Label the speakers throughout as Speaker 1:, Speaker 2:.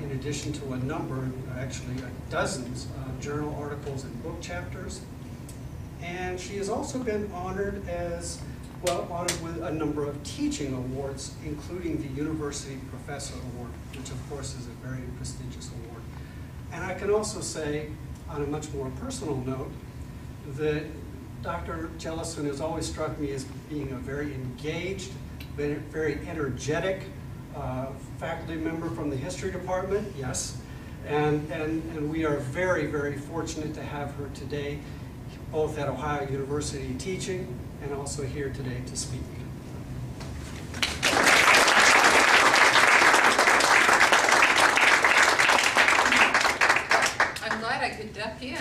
Speaker 1: in addition to a number, actually dozens of journal articles and book chapters. And she has also been honored honored with a number of teaching awards, including the University Professor Award, which of course is a very prestigious award. And I can also say, on a much more personal note, that Dr. Jellison has always struck me as being a very engaged, very energetic faculty member from the history department, yes. And we are very, very fortunate to have her today, both at Ohio University teaching and also here today to speak.
Speaker 2: I'm glad I could duck in,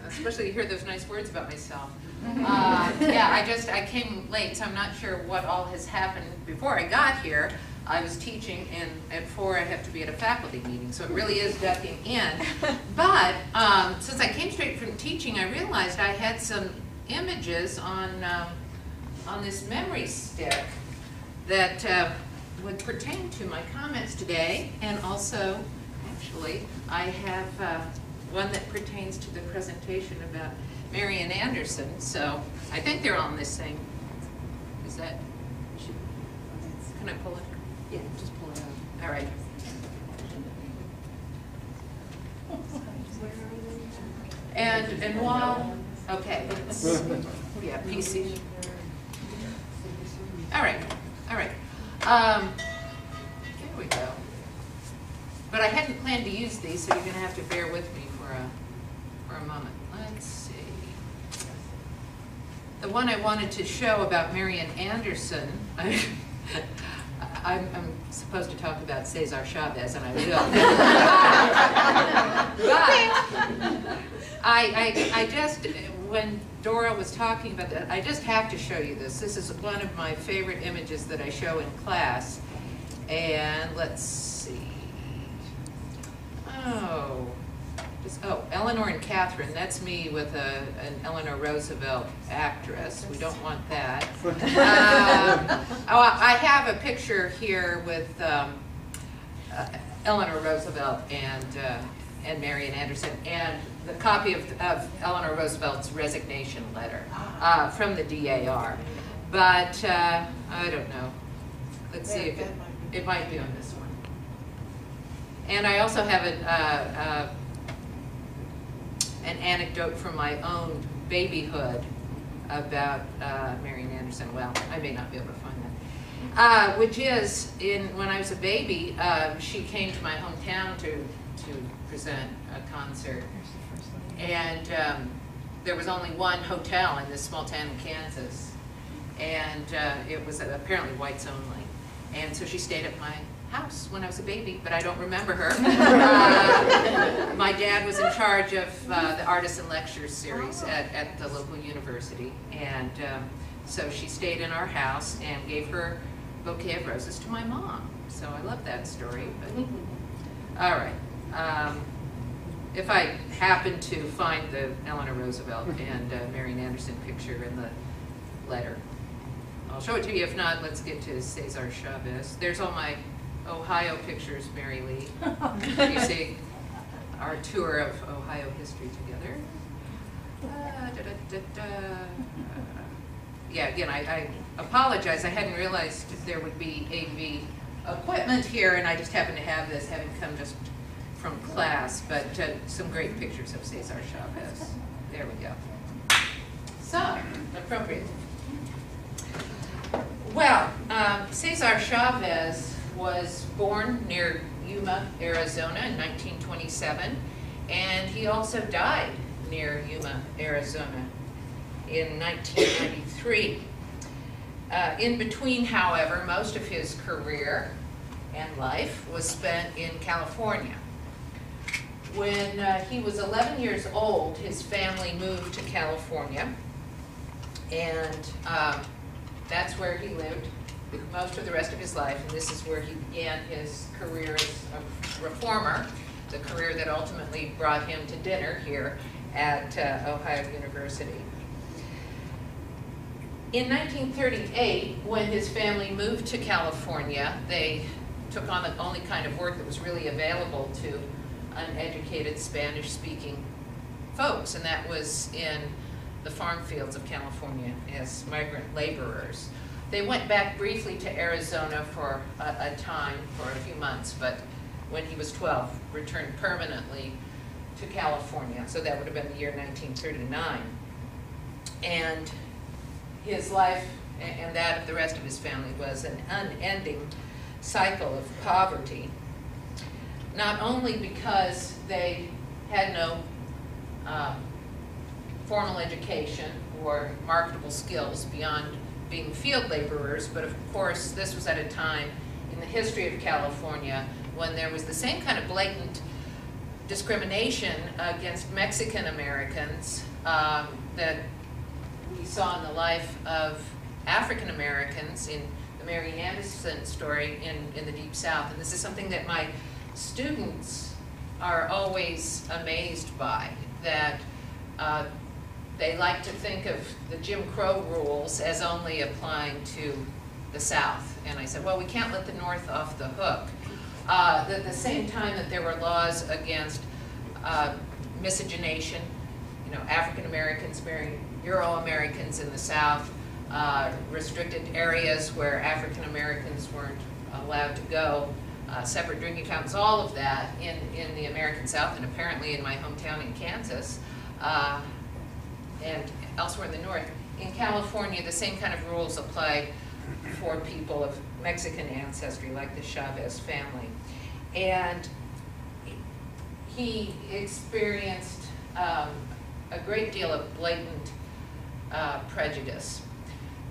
Speaker 2: especially to hear those nice words about myself. Yeah, I came late, so I'm not sure what all has happened before I got here. I was teaching, and at 4 I have to be at a faculty meeting, so it really is ducking in. But since I came straight from teaching, I realized I had some images on this memory stick that would pertain to my comments today, and also, actually, I have one that pertains to the presentation about Marian Anderson. So I think they're on this thing. Is that? Can I pull it?
Speaker 3: Yeah, just pull it out.
Speaker 2: All right. And while, okay, yeah, PC. All right, all right. Here we go. But I hadn't planned to use these, so you're going to have to bear with me for a moment. Let's see. The one I wanted to show about Marian Anderson, I'm supposed to talk about Cesar Chavez, and I will. But I just, when Dora was talking about that, I just have to show you this. This is one of my favorite images that I show in class. And let's see. Eleanor and Katherine. That's me with an Eleanor Roosevelt actress. We don't want that. I have a picture here with Eleanor Roosevelt and Marian Anderson, and the copy of Eleanor Roosevelt's resignation letter from the DAR. But I don't know. Let's see if it might be on this one. And I also have an anecdote from my own babyhood about Marian Anderson. Well, I may not be able to find that. Which is, when I was a baby, she came to my hometown to present a concert. And there was only one hotel in this small town in Kansas. And it was apparently whites only. And so she stayed at my house when I was a baby, but I don't remember her. My dad was in charge of the Artisan Lectures series at the local university, and so she stayed in our house and gave her bouquet of roses to my mom. So I love that story. But, all right. If I happen to find the Eleanor Roosevelt and Marian Anderson picture in the letter, I'll show it to you. If not, let's get to Cesar Chavez. There's all my Ohio pictures, Mary Lee. You see our tour of Ohio history together. Yeah, again, I apologize. I hadn't realized there would be AV equipment here, and I just happened to have this, having come just from class. But some great pictures of Cesar Chavez. There we go. So, appropriate. Well, Cesar Chavez was born near Yuma, Arizona in 1927, and he also died near Yuma, Arizona in 1993. In between, however, most of his career and life was spent in California. When he was 11 years old, his family moved to California, and that's where he lived most of the rest of his life, and this is where he began his career as a reformer, the career that ultimately brought him to dinner here at Ohio University. In 1938, when his family moved to California, they took on the only kind of work that was really available to uneducated Spanish-speaking folks, and that was in the farm fields of California as migrant laborers. They went back briefly to Arizona for a time, for a few months, but when he was 12, returned permanently to California. So that would have been the year 1939. And his life and that of the rest of his family was an unending cycle of poverty, not only because they had no formal education or marketable skills beyond being field laborers, but of course this was at a time in the history of California when there was the same kind of blatant discrimination against Mexican Americans that we saw in the life of African Americans in the Marian Anderson story in the Deep South. And this is something that my students are always amazed by, that they like to think of the Jim Crow rules as only applying to the South. And I said, well, we can't let the North off the hook. At the same time that there were laws against miscegenation, you know, African Americans marrying Euro-Americans in the South, restricted areas where African Americans weren't allowed to go, separate drinking fountains, all of that in the American South, and apparently in my hometown in Kansas, and elsewhere in the North. In California, the same kind of rules apply for people of Mexican ancestry, like the Chavez family. And he experienced a great deal of blatant prejudice.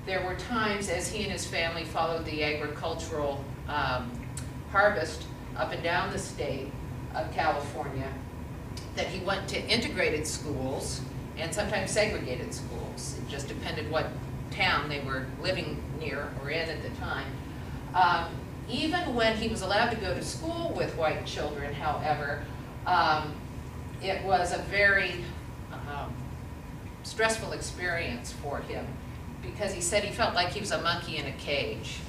Speaker 2: There were times as he and his family followed the agricultural harvest up and down the state of California that he went to integrated schools and sometimes segregated schools. It just depended what town they were living near or in at the time. Even when he was allowed to go to school with white children, however, it was a very stressful experience for him, because he said he felt like he was a monkey in a cage.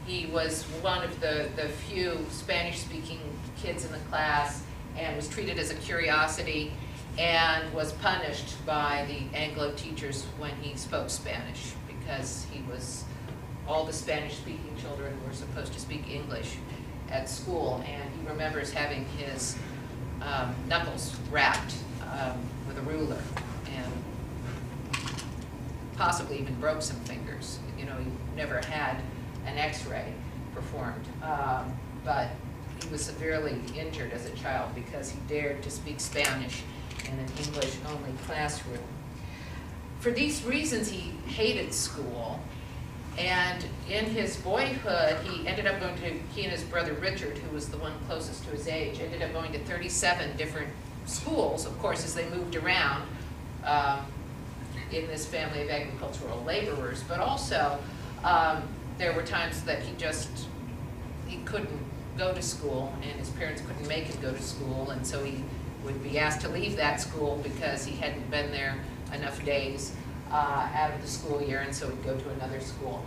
Speaker 2: He was one of the few Spanish-speaking kids in the class and was treated as a curiosity and was punished by the Anglo teachers when he spoke Spanish, because all the Spanish-speaking children were supposed to speak English at school, and he remembers having his knuckles wrapped with a ruler, and possibly even broke some fingers. You know, he never had an X-ray performed, but he was severely injured as a child because he dared to speak Spanish in an English-only classroom. For these reasons, he hated school, and in his boyhood, he ended up going to, he and his brother Richard, who was the one closest to his age, ended up going to 37 different schools, of course, as they moved around in this family of agricultural laborers, but also there were times that he couldn't go to school, and his parents couldn't make him go to school, and so he would be asked to leave that school because he hadn't been there enough days out of the school year, and so he'd go to another school.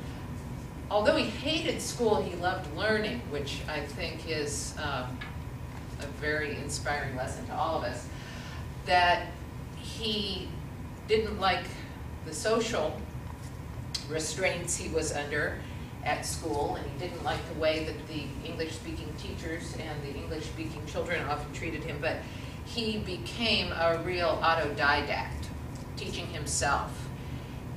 Speaker 2: Although he hated school, he loved learning, which I think is a very inspiring lesson to all of us, that he didn't like the social restraints he was under at school, and he didn't like the way that the English-speaking teachers and the English-speaking children often treated him, but he became a real autodidact, teaching himself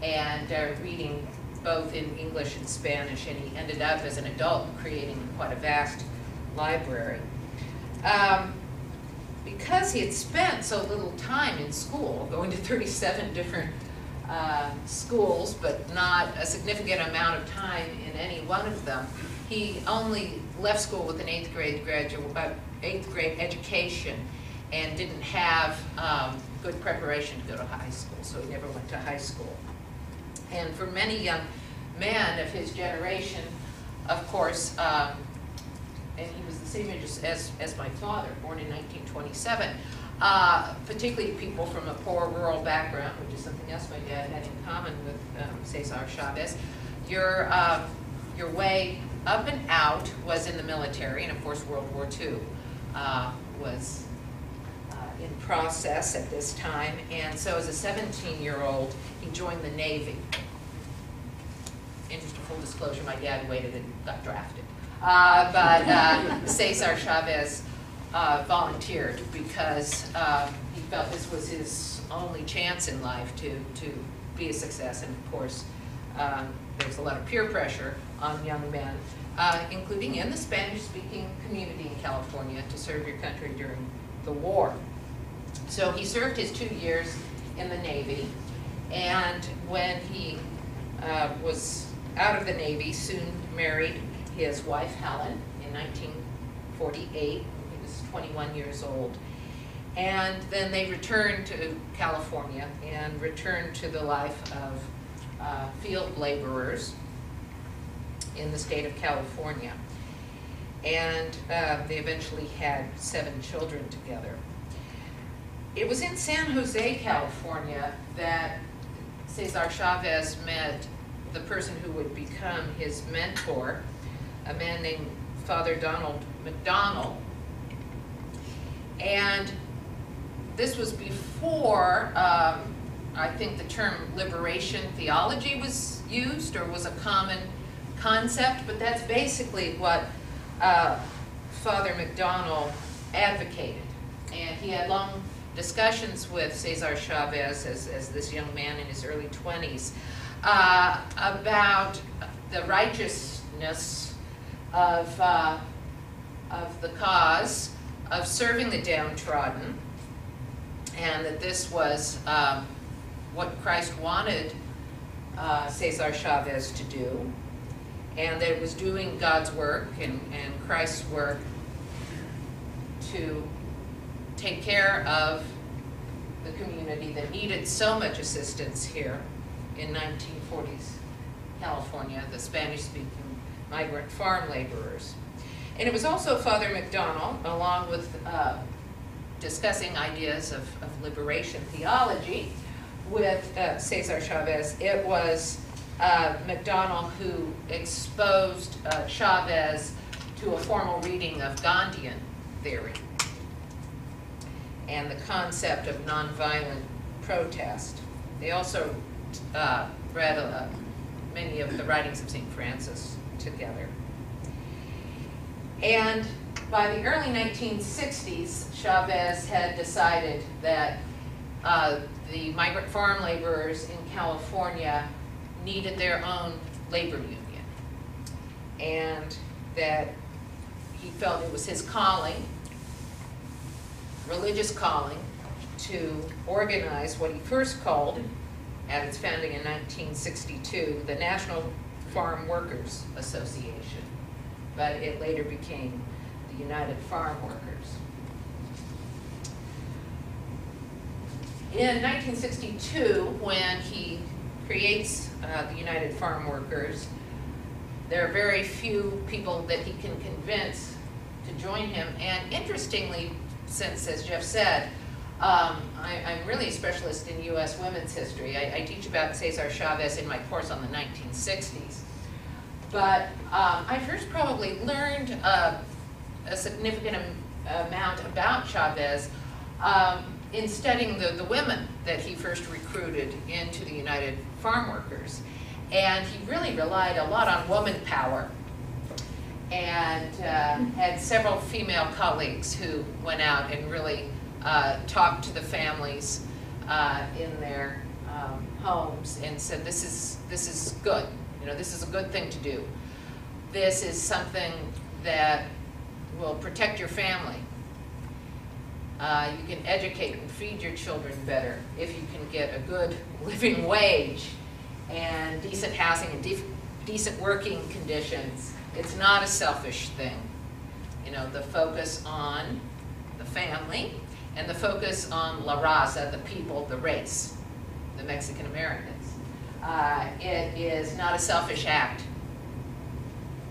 Speaker 2: and reading both in English and Spanish, and he ended up as an adult creating quite a vast library. Because he had spent so little time in school, going to 37 different schools, but not a significant amount of time in any one of them, he only left school with an eighth grade education and didn't have good preparation to go to high school, so he never went to high school. And for many young men of his generation, of course, and he was the same age as my father, born in 1927, particularly people from a poor rural background, which is something else my dad had in common with Cesar Chavez, your way up and out, was in the military, and of course World War II was in process at this time, and so as a 17-year-old, he joined the Navy. Interest of full disclosure, my dad waited and got drafted. But Cesar Chavez volunteered because he felt this was his only chance in life to be a success, and of course there was a lot of peer pressure on young men, including in the Spanish-speaking community in California, to serve your country during the war. So he served his 2 years in the Navy, and when he was out of the Navy, soon married his wife Helen in 1948. He was 21 years old. And then they returned to California and returned to the life of field laborers in the state of California. And they eventually had 7 children together. It was in San Jose, California, that Cesar Chavez met the person who would become his mentor, a man named Father Donald McDonald. And this was before, I think the term liberation theology was used, or was a common concept, but that's basically what Father McDonald advocated. And he had long discussions with Cesar Chavez as this young man in his early 20s about the righteousness of the cause of serving the downtrodden, and that this was what Christ wanted Cesar Chavez to do, and that it was doing God's work and Christ's work to take care of the community that needed so much assistance here in 1940s California, the Spanish-speaking migrant farm laborers. And it was also Father McDonald, along with discussing ideas of liberation theology with Cesar Chavez. It was McDonald who exposed Chavez to a formal reading of Gandhian theory and the concept of nonviolent protest. They also read many of the writings of St. Francis together. And by the early 1960s, Chavez had decided that the migrant farm laborers in California needed their own labor union, and that he felt it was his calling, religious calling, to organize what he first called, at its founding in 1962, the National Farm Workers Association, but it later became the United Farm Workers. In 1962, when he creates the United Farm Workers, there are very few people that he can convince to join him, and interestingly, since, as Jeff said, I'm really a specialist in U.S. women's history. I teach about Cesar Chavez in my course on the 1960s. But I first probably learned a significant amount about Chavez in studying the women that he first recruited into the United Farm Workers. And he really relied a lot on woman power, and had several female colleagues who went out and really talked to the families in their homes and said, this is good. You know, this is a good thing to do. This is something that will protect your family. You can educate and feed your children better if you can get a good living wage and decent housing and decent working conditions. It's not a selfish thing. You know, the focus on the family and the focus on La Raza, the people, the race, the Mexican Americans. It is not a selfish act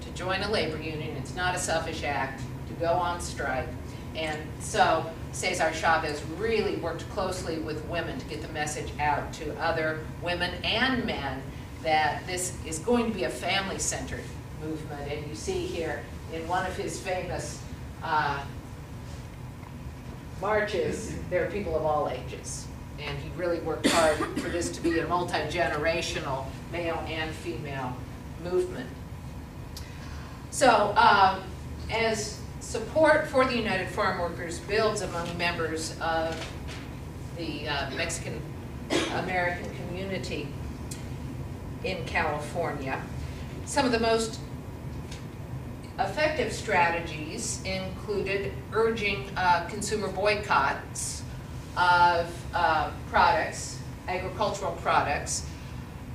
Speaker 2: to join a labor union. It's not a selfish act to go on strike. And so Cesar Chavez really worked closely with women to get the message out to other women and men that this is going to be a family-centered movement. And you see here in one of his famous marches, there are people of all ages. And he really worked hard for this to be a multi-generational male and female movement. So as support for the United Farm Workers builds among members of the Mexican American community in California, some of the most effective strategies included urging consumer boycotts of products, agricultural products,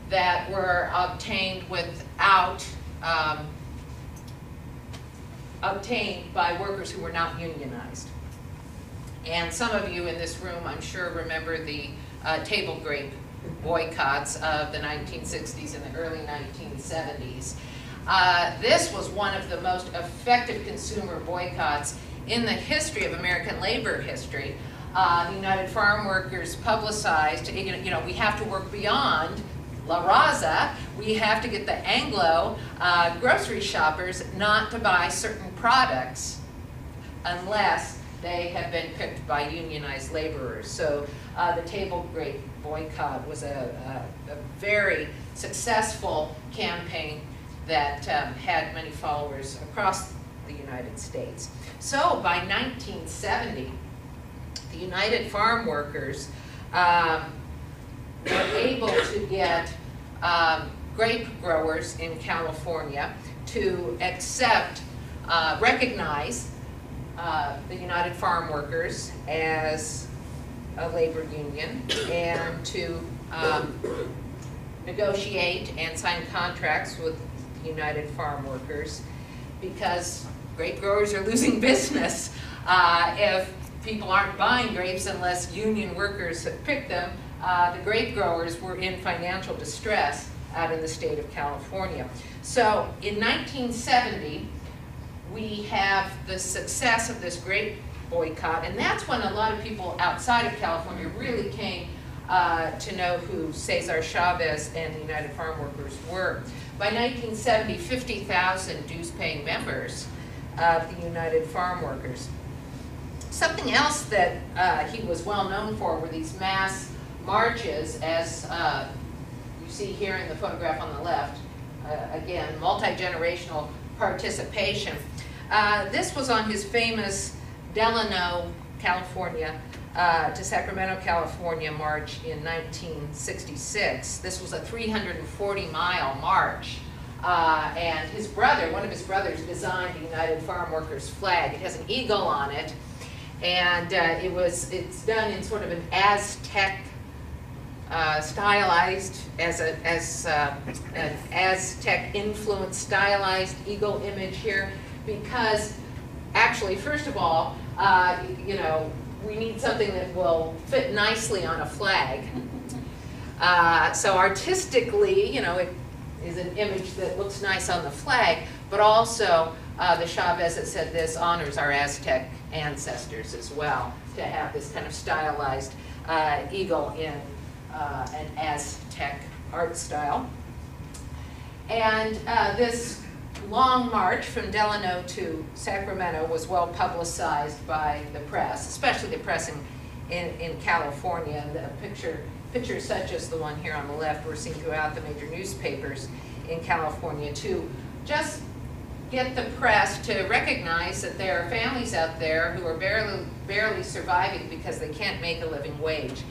Speaker 2: that were obtained obtained by workers who were not unionized. And some of you in this room, I'm sure, remember the table grape boycotts of the 1960s and the early 1970s. This was one of the most effective consumer boycotts in the history of American labor history. The United Farm Workers publicized, you know, we have to work beyond La Raza. We have to get the Anglo grocery shoppers not to buy certain products unless they have been picked by unionized laborers. So the table grape boycott was a very successful campaign that had many followers across the United States. So by 1970, the United Farm Workers were able to get grape growers in California to recognize the United Farm Workers as a labor union, and to negotiate and sign contracts with United Farm Workers, because grape growers are losing business if people aren't buying grapes unless union workers have picked them. The grape growers were in financial distress out in the state of California. So in 1970, we have the success of this grape boycott, and that's when a lot of people outside of California really came to know who Cesar Chavez and the United Farm Workers were. By 1970, 50,000 dues-paying members of the United Farm Workers. Something else that he was well known for were these mass marches, as you see here in the photograph on the left. Again, multi-generational participation. This was on his famous Delano, California, to Sacramento, California march in 1966. This was a 340-mile march. And his brother, one of his brothers, designed the United Farm Workers flag. It has an eagle on it, and it's done in sort of an Aztec stylized, an Aztec influenced stylized eagle image here, because actually, first of all, you know, we need something that will fit nicely on a flag. So artistically, you know, it is an image that looks nice on the flag, but also the Chavez that said this honors our Aztec ancestors as well, to have this kind of stylized eagle in an Aztec art style. And this long march from Delano to Sacramento was well publicized by the press, especially the press in California. And the pictures such as the one here on the left were seen throughout the major newspapers in California to just get the press to recognize that there are families out there who are barely surviving because they can't make a living wage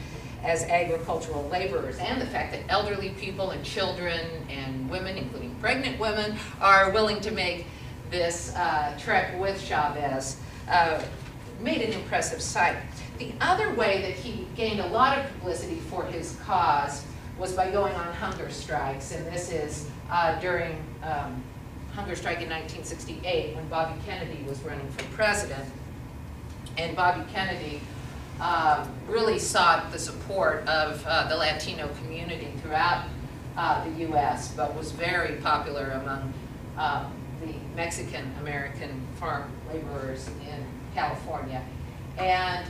Speaker 2: as agricultural laborers, and the fact that elderly people and children and women, including pregnant women, are willing to make this trek with Chavez, made an impressive sight. The other way that he gained a lot of publicity for his cause was by going on hunger strikes, and this is during hunger strike in 1968 when Bobby Kennedy was running for president. And Bobby Kennedy really sought the support of the Latino community throughout the U.S., but was very popular among the Mexican-American farm laborers in California. And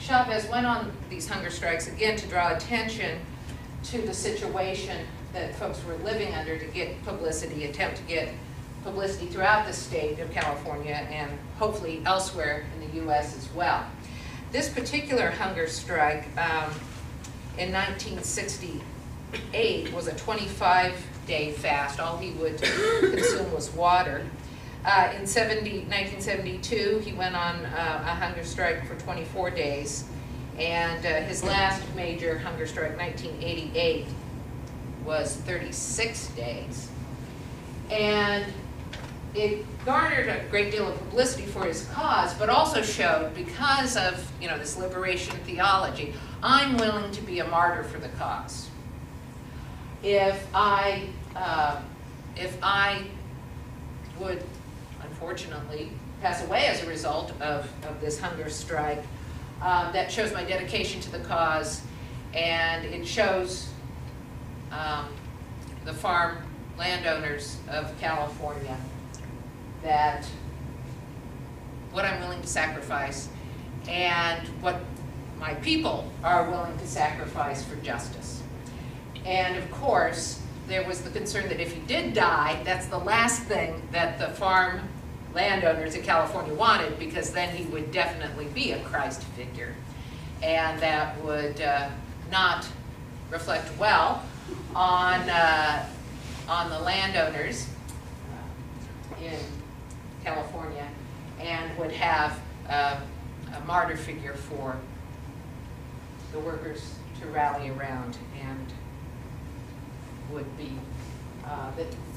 Speaker 2: Chavez went on these hunger strikes again to draw attention to the situation that folks were living under to get publicity, attempt to get publicity throughout the state of California and hopefully elsewhere in the U.S. as well. This particular hunger strike in 1968 was a 25-day fast. All he would consume was water. In 1972, he went on a hunger strike for 24 days. And his last major hunger strike, 1988, was 36 days. And it garnered a great deal of publicity for his cause, but also showed, because of this liberation theology, I'm willing to be a martyr for the cause. If I would, unfortunately, pass away as a result of this hunger strike, that shows my dedication to the cause, and it shows the farm landowners of California that what I'm willing to sacrifice and what my people are willing to sacrifice for justice. And of course, there was the concern that if he did die, that's the last thing that the farm landowners in California wanted, because then he would definitely be a Christ figure. And that would not reflect well on the landowners in California, and would have a martyr figure for the workers to rally around, and would be,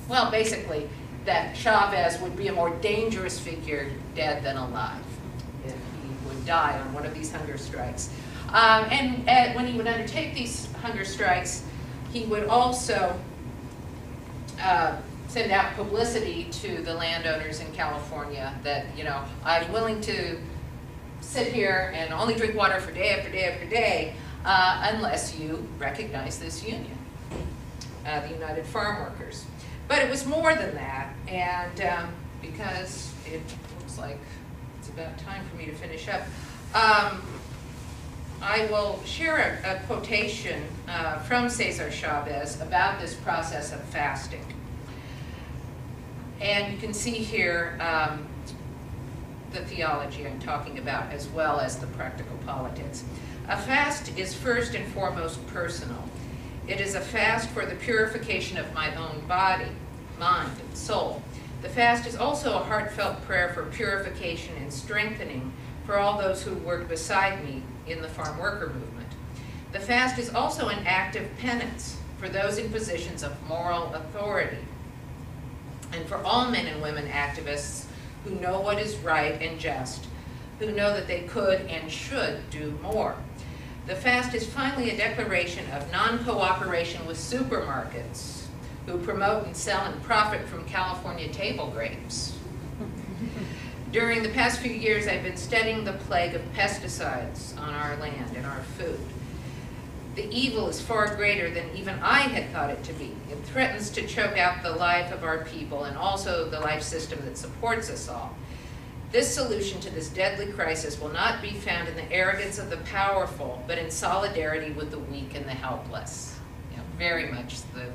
Speaker 2: well, basically, that Chavez would be a more dangerous figure dead than alive if he would die on one of these hunger strikes. And when he would undertake these hunger strikes, he would also send out publicity to the landowners in California that, I'm willing to sit here and only drink water for day after day after day unless you recognize this union, the United Farm Workers. But it was more than that, and because it looks like it's about time for me to finish up, I will share a quotation from Cesar Chavez about this process of fasting. And you can see here the theology I'm talking about, as well as the practical politics. A fast is first and foremost personal. It is a fast for the purification of my own body, mind, and soul. The fast is also a heartfelt prayer for purification and strengthening for all those who work beside me in the farm worker movement. The fast is also an act of penance for those in positions of moral authority, and for all men and women activists who know what is right and just, who know that they could and should do more. The fast is finally a declaration of non-cooperation with supermarkets who promote and sell and profit from California table grapes. During the past few years, I've been studying the plague of pesticides on our land and our food. The evil is far greater than even I had thought it to be. It threatens to choke out the life of our people and also the life system that supports us all. This solution to this deadly crisis will not be found in the arrogance of the powerful, but in solidarity with the weak and the helpless. Very much the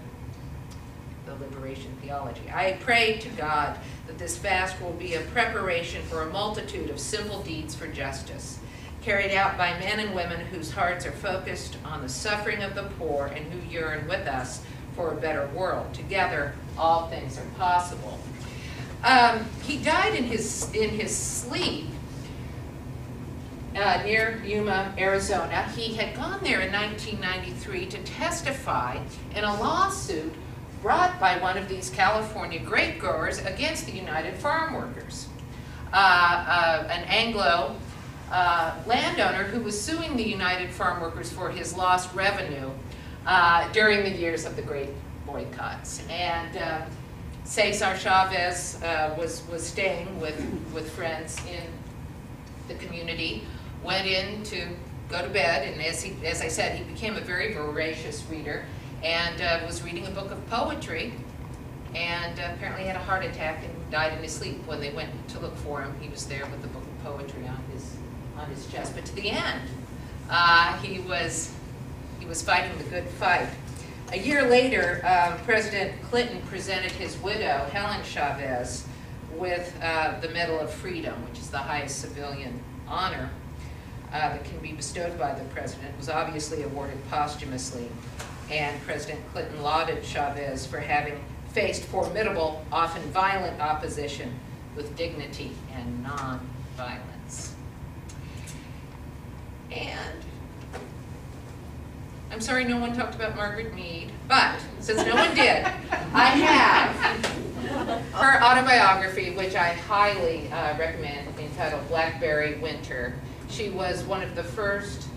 Speaker 2: liberation theology. I pray to God that this fast will be a preparation for a multitude of simple deeds for justice, carried out by men and women whose hearts are focused on the suffering of the poor and who yearn with us for a better world. Together, all things are possible. He died in his sleep near Yuma, Arizona. He had gone there in 1993 to testify in a lawsuit brought by one of these California grape growers against the United Farm Workers, an Anglo landowner who was suing the United Farm Workers for his lost revenue during the years of the great boycotts. And Cesar Chavez was staying with friends in the community, went in to go to bed, and as I said, he became a very voracious reader, and was reading a book of poetry, and apparently had a heart attack and died in his sleep. When they went to look for him, he was there with the book of poetry on his chest. But to the end, he was fighting the good fight. A year later, President Clinton presented his widow, Helen Chavez, with the Medal of Freedom, which is the highest civilian honor that can be bestowed by the president. It was obviously awarded posthumously, and President Clinton lauded Chavez for having faced formidable, often violent opposition with dignity and non-violence. And I'm sorry no one talked about Margaret Mead, but since no one did, I have her autobiography, which I highly recommend, entitled Blackberry Winter. She was one of the first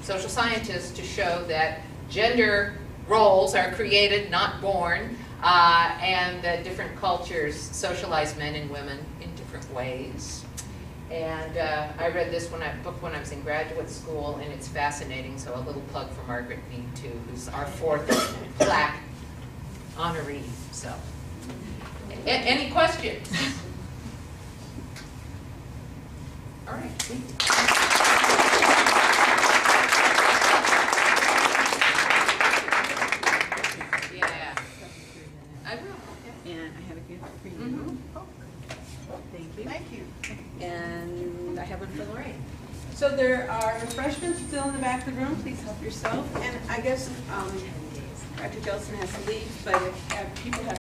Speaker 2: social scientists to show that gender roles are created, not born, and that different cultures socialize men and women in different ways. And I read this book when I was in graduate school, and it's fascinating, so a little plug for Margaret Mead, too, who's our 4th Plaque honoree. So, any questions? All right. Yeah, I will. Yeah.
Speaker 3: And I have a gift for you. Thank you.
Speaker 4: Thank you.
Speaker 3: And I have one for Lorraine.
Speaker 4: So there are refreshments still in the back of the room. Please help yourself. And I guess Dr. Jellison has to leave, but if people have